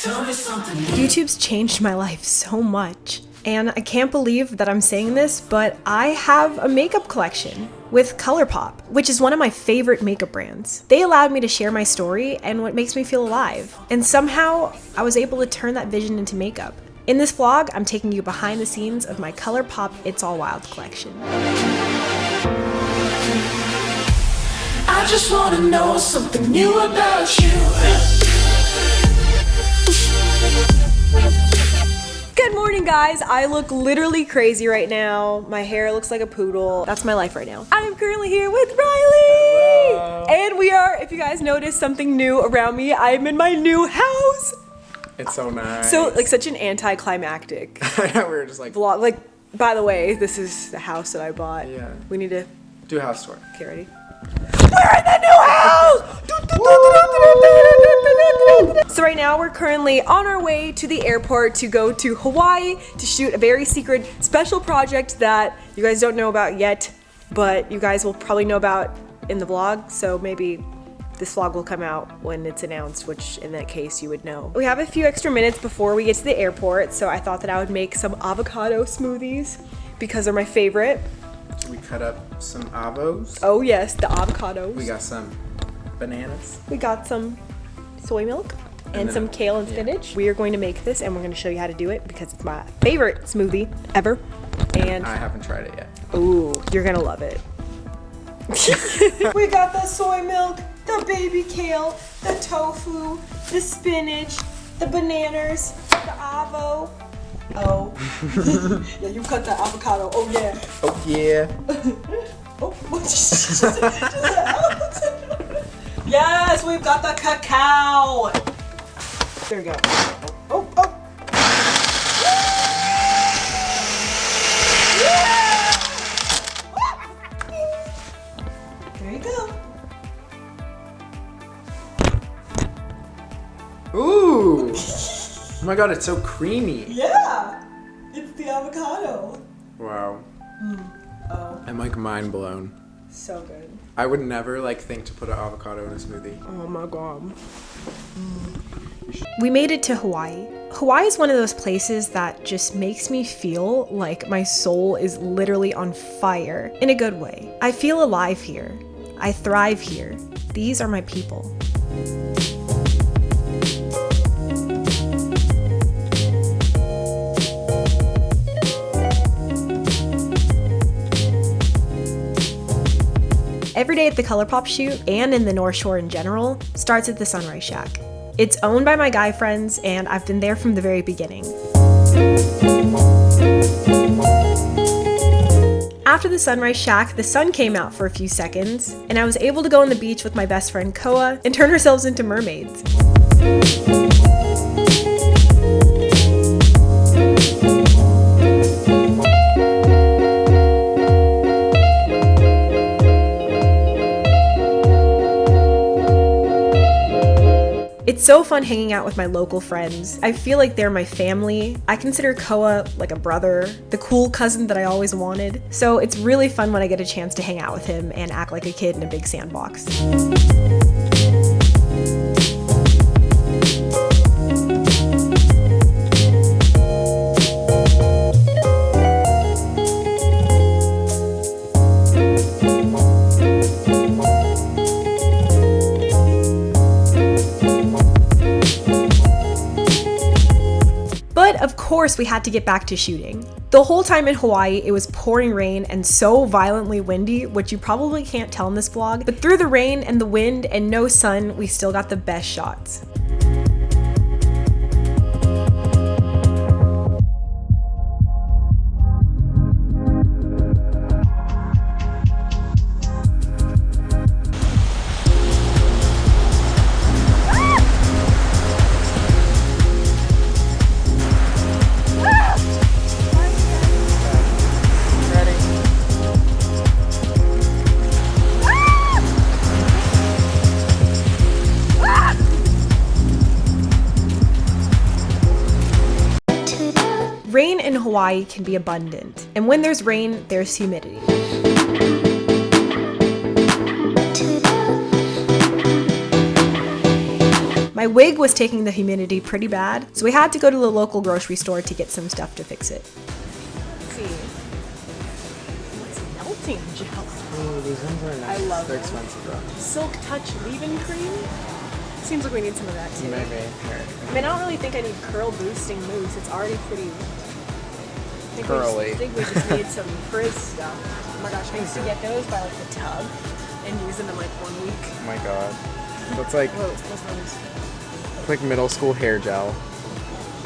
YouTube's changed my life so much. And I can't believe that I'm saying this, but I have a makeup collection with COLOURPOP, which is one of my favorite makeup brands. They allowed me to share my story and what makes me feel alive. And somehow I was able to turn that vision into makeup. In this vlog, I'm taking you behind the scenes of my COLOURPOP It's All Wild collection. I just wanna know something new about you. Good morning, guys. I look literally crazy right now. My hair looks like a poodle. That's my life right now. I am currently here with Riley. Hello. And we are, if you guys notice something new around me, I am in my new house. It's so nice. So, like, such an anticlimactic I know, we were just like vlog. Like, by the way, this is the house that I bought. Yeah. We need to do a house tour. get ready. We're in the new house! So right now we're currently on our way to the airport to go to Hawaii to shoot a very secret special project that you guys don't know about yet, but you guys will probably know about in the vlog, so maybe this vlog will come out when it's announced, which in that case you would know. We have a few extra minutes before we get to the airport, so I thought that I would make some avocado smoothies because they're my favorite. We cut up some avos. Oh yes, the avocados. We got some bananas. We got some soy milk and some kale and spinach. We are going to make this and we're going to show you how to do it because it's my favorite smoothie ever. And I haven't tried it yet. ooh, you're going to love it. We got the soy milk, the baby kale, the tofu, the spinach, the bananas, the avo. Oh. Yeah, you cut the avocado. Oh yeah. Oh yeah. Oh, yes, we've got the cacao. There we go. Oh, oh. There you go. Ooh. Oh my god, it's so creamy. Yeah, it's the avocado. Wow. Oh, I'm like mind blown. so good. I would never like think to put an avocado in a smoothie. Oh my god. We made it to Hawaii. Hawaii is one of those places that just makes me feel like my soul is literally on fire in a good way. I feel alive here. I thrive here. These are my people. Every day at the COLOURPOP shoot, and in the North Shore in general, starts at the Sunrise Shack. It's owned by my guy friends, and I've been there from the very beginning. After the Sunrise Shack, the sun came out for a few seconds, and I was able to go on the beach with my best friend Koa and turn ourselves into mermaids. It's so fun hanging out with my local friends. I feel like they're my family. I consider Koa like a brother, the cool cousin that I always wanted. So it's really fun when I get a chance to hang out with him and act like a kid in a big sandbox. Of course, we had to get back to shooting. The whole time in Hawaii, it was pouring rain and so violently windy, which you probably can't tell in this vlog, but through the rain and the wind and no sun, we still got the best shots. Rain in Hawaii can be abundant, and when there's rain, there's humidity. My My wig was taking the humidity pretty bad, so we had to go to the local grocery store to get some stuff to fix it. Let's see. What's melting gel? Oh, these ones are nice. I love They're them. expensive though. Silk Touch leave-in cream? Seems like we need some of that too. Maybe. Here. I mean, I don't really think I need curl boosting mousse. It's already pretty Curly. I think we just need some frizz stuff. Oh my gosh, I used to get those by like the tub and use them in like 1 week. Oh my god. That's like, Whoa, what's those? it's like middle school hair gel.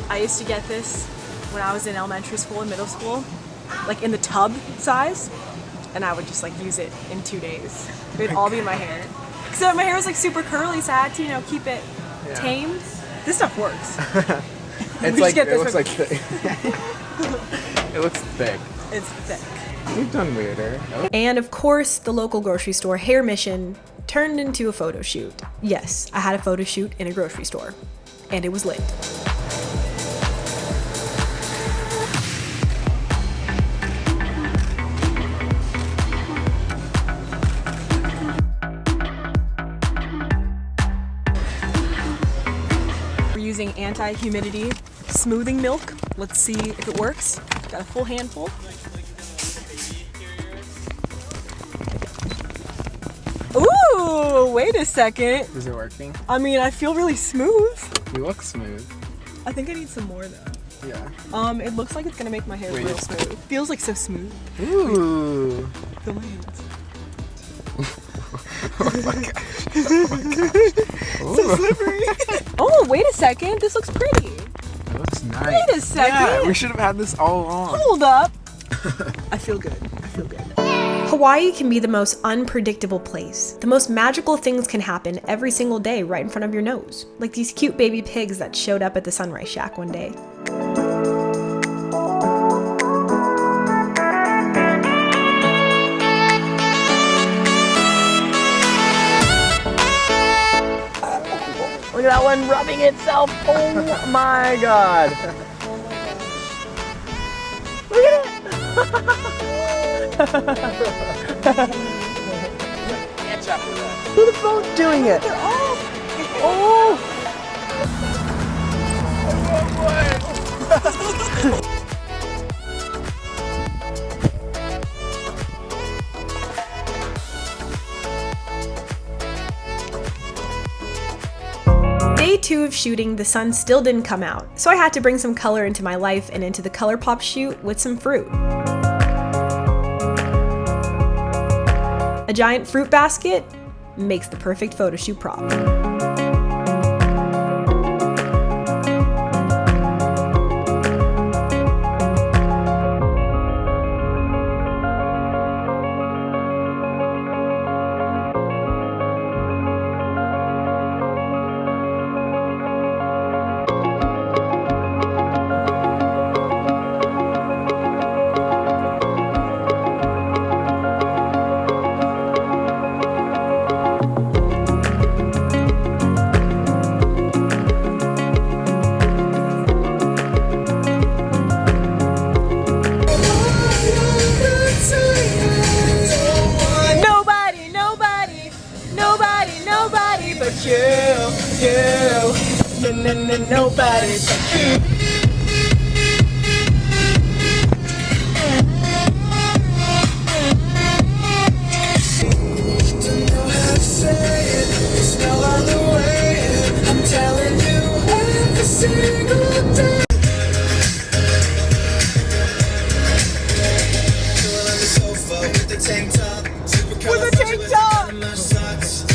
I used to get this when I was in elementary school and middle school, like in the tub size, and I would just like use it in 2 days. It would all be in my hair. So my hair was like super curly, so I had to, you know, keep it tamed. This stuff works. It's like, it looks like thick. It looks thick. It's thick. We've done weirder. Oh. And of course, the local grocery store hair mission turned into a photo shoot. Yes, I had a photo shoot in a grocery store, and it was lit. We're using anti-humidity smoothing milk. Let's see if it works. Got a full handful. Ooh, wait a second. Is it working? I mean, I feel really smooth. You look smooth. I think I need some more though. Yeah. It looks like it's gonna make my hair Wait. real smooth. Feels like so smooth. Ooh. Feel my hands. Oh my gosh. So slippery. Oh, wait a second. This looks pretty. It looks nice. Wait a second. Yeah, we should have had this all along. Hold up. I feel good. I feel good. Hawaii can be the most unpredictable place. The most magical things can happen every single day right in front of your nose. Like these cute baby pigs that showed up at the Sunrise Shack one day. Look at that one rubbing itself. Oh my god. Look at it. They're both doing it. They're all. Oh. Day 2 of shooting, the sun still didn't come out, so I had to bring some color into my life and into the ColourPop shoot with some fruit. A giant fruit basket makes the perfect photo shoot prop. Nobody but you. Don't know how to say it. There's no other way. I'm telling you every single day. Chilling on the sofa with the tank top. With the tank top.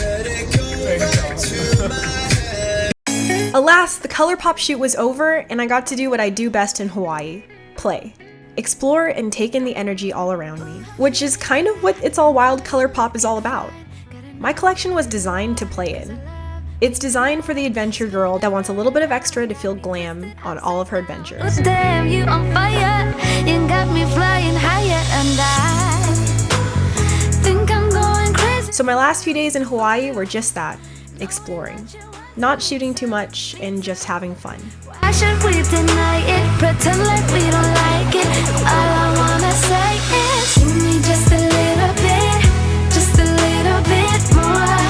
Let it go back to my head. Alas, the ColourPop shoot was over, and I got to do what I do best in Hawaii: play. Explore and take in the energy all around me, which is kind of what It's All Wild ColourPop is all about. My collection was designed to play in. It's designed for the adventure girl that wants a little bit of extra to feel glam on all of her adventures. Damn, you on fire, you got me flying higher, and I think I'm going crazy. So my last few days in Hawaii were just that, exploring. Not shooting too much and just having fun. Why should we deny it, pretend like we don't like it? All I wanna say is give me just a little bit more.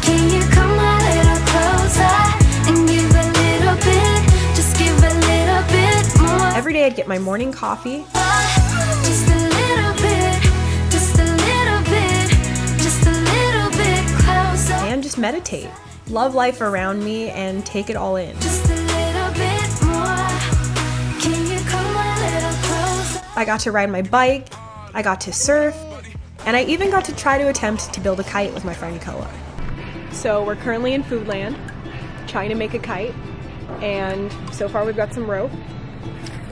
Can you come a little closer? get my morning coffee. Just a little bit, just a little bit, just a little bit closer. And just meditate. Love life around me and take it all in. Just a little bit more. Can you come a little closer? I got to ride my bike, I got to surf, and I even got to try to attempt to build a kite with my friend Koa. So we're currently in Foodland, trying to make a kite, and so far we've got some rope.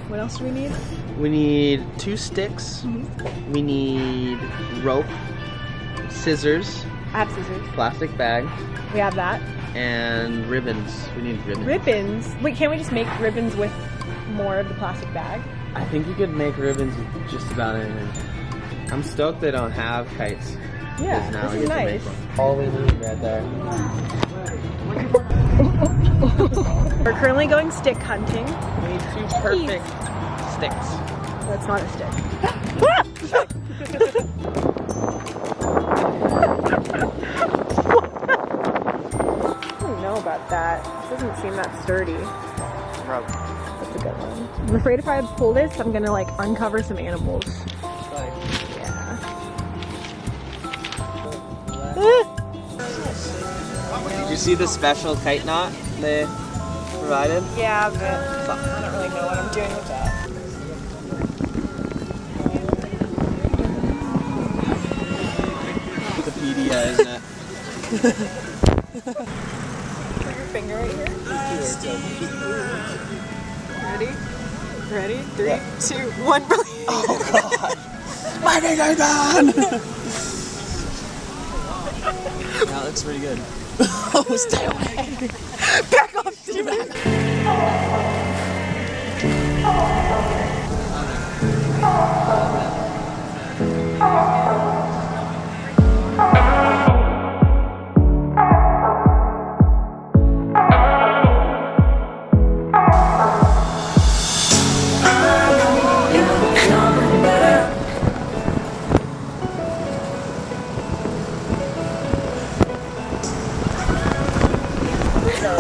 What else do we need? We need 2 sticks. We need rope, scissors, I have scissors. plastic bag, We have that. and ribbons. We need ribbons. Ribbons? Wait, can't we just make ribbons with more of the plastic bag? I think you could make ribbons with just about anything. I'm stoked they don't have kites. Yeah, 'cause now this we is get to nice. make one. All we need right there. We're currently going stick hunting. We need 2 perfect sticks. That's not a stick. I don't know about that. This doesn't seem that sturdy. Rope. That's a good one. I'm afraid if I pull this, I'm gonna like uncover some animals. Yeah. Did you see the special kite knot they provided? Yeah, but I don't really know what I'm doing with that. The PDA, isn't it? Put your finger right here. Ready? Ready? 3, 2, 1. Oh god! My finger's gone! That looks pretty good. Oh, stay away! Back off, Steven!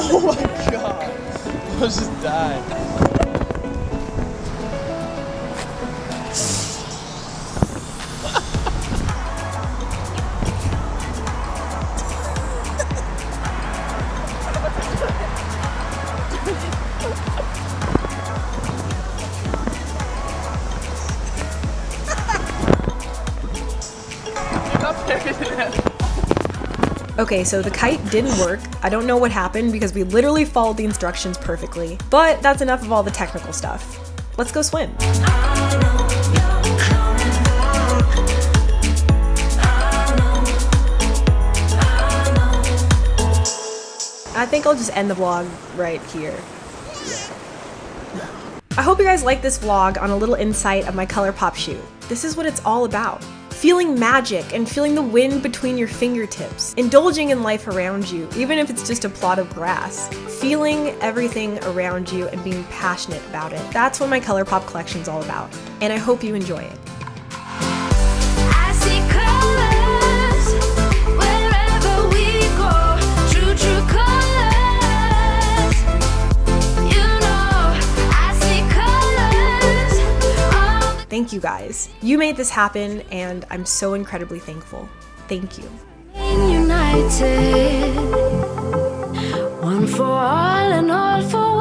Oh my god! I just died. Okay, so the kite didn't work. I don't know what happened because we literally followed the instructions perfectly. But that's enough of all the technical stuff. Let's go swim. I think I'll just end the vlog right here. I hope you guys like this vlog on a little insight of my ColourPop shoot. This is what it's all about. Feeling magic and feeling the wind between your fingertips. Indulging in life around you, even if it's just a plot of grass. Feeling everything around you and being passionate about it. That's what my ColourPop collection's all about. And I hope you enjoy it. I see colors wherever we go. True, true colors. You know, I see colors. Thank you guys. You made this happen and I'm so incredibly thankful. Thank you. United, one for all and all for